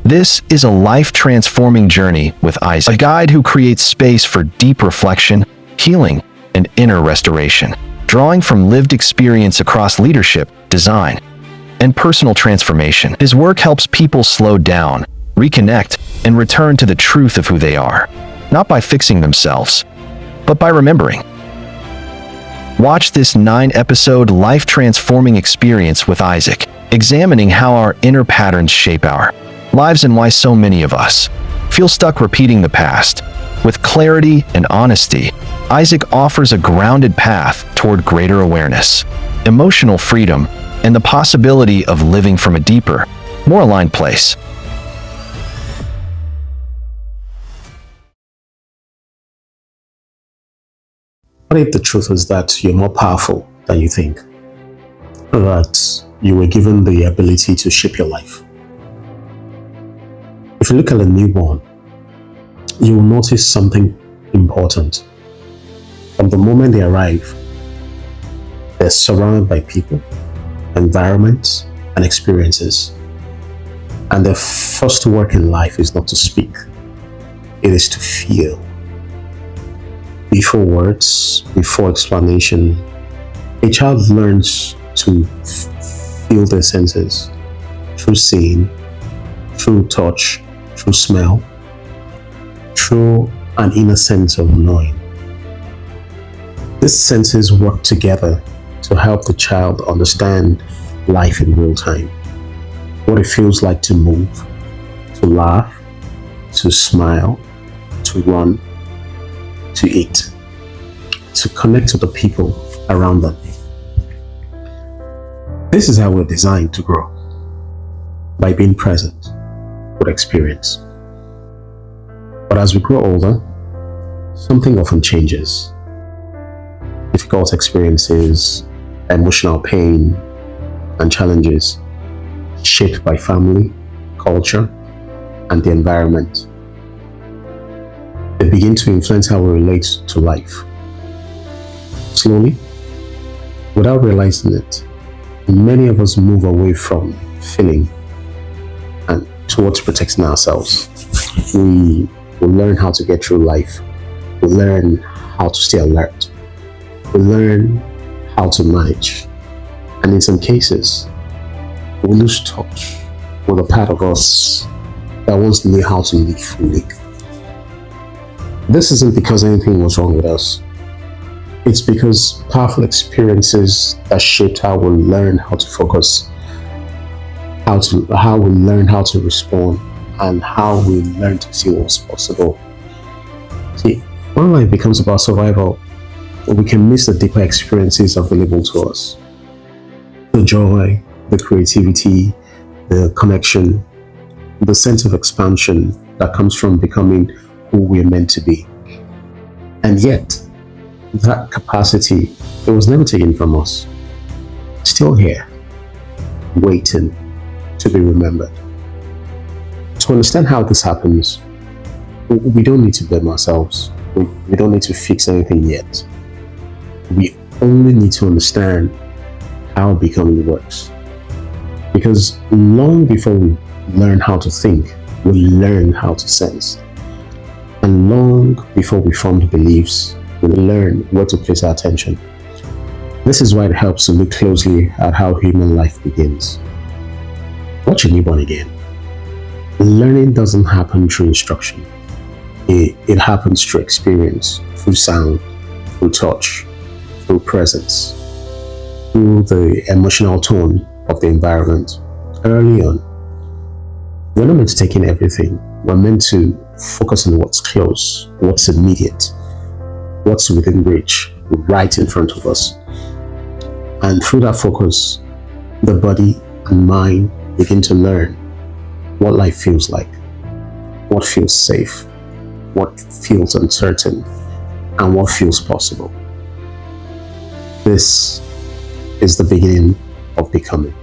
This is a life-transforming journey with Isaac, a guide who creates space for deep reflection, healing, and inner restoration. Drawing from lived experience across leadership, design, and personal transformation, his work helps people slow down, reconnect, and return to the truth of who they are, not by fixing themselves, but by remembering. Watch this 9-episode life-transforming experience with Isaac, examining how our inner patterns shape our lives and why so many of us feel stuck repeating the past. With clarity and honesty, Isaac offers a grounded path toward greater awareness, emotional freedom, and the possibility of living from a deeper, more aligned place. What if the truth is that you're more powerful than you think? That you were given the ability to shape your life? If you look at a newborn, you will notice something important. From the moment they arrive, they're surrounded by people, environments, and experiences. And their first work in life is not to speak, it is to feel. Before words, before explanation, a child learns to feel their senses through seeing, through touch, through smell, through an inner sense of knowing. These senses work together to help the child understand life in real time. What it feels like to move, to laugh, to smile, to run, to eat, to connect to the people around them. This is how we're designed to grow, by being present with experience. But as we grow older, something often changes. Difficult experiences, emotional pain, and challenges shaped by family, culture, and the environment. They begin to influence how we relate to life. Slowly, without realizing it, many of us move away from feeling and towards protecting ourselves. We learn how to get through life. We learn how to stay alert. We learn how to manage. And in some cases, we lose touch with a part of us that once knew how to live fully. This isn't because anything was wrong with us. It's because powerful experiences that shaped how we learn how to focus, how we learn how to respond, and how we learn to see what's possible. See, when life becomes about survival, we can miss the deeper experiences available to us. The joy, the creativity, the connection, the sense of expansion that comes from becoming who we're meant to be. And yet, that capacity, it was never taken from us. Still here, waiting to be remembered. To understand how this happens, we don't need to blame ourselves. We don't need to fix anything yet. We only need to understand how becoming works. Because long before we learn how to think, we learn how to sense. And long before we form the beliefs, we learn where to place our attention. This is why it helps to look closely at how human life begins. Watch a newborn again. Learning doesn't happen through instruction. It happens through experience, through sound, through touch, through presence, through the emotional tone of the environment. Early on, we're not meant to take in everything. We're meant to focus on what's close, what's immediate, what's within reach, right in front of us. And through that focus, the body and mind begin to learn what life feels like, what feels safe, what feels uncertain, and what feels possible. This is the beginning of becoming.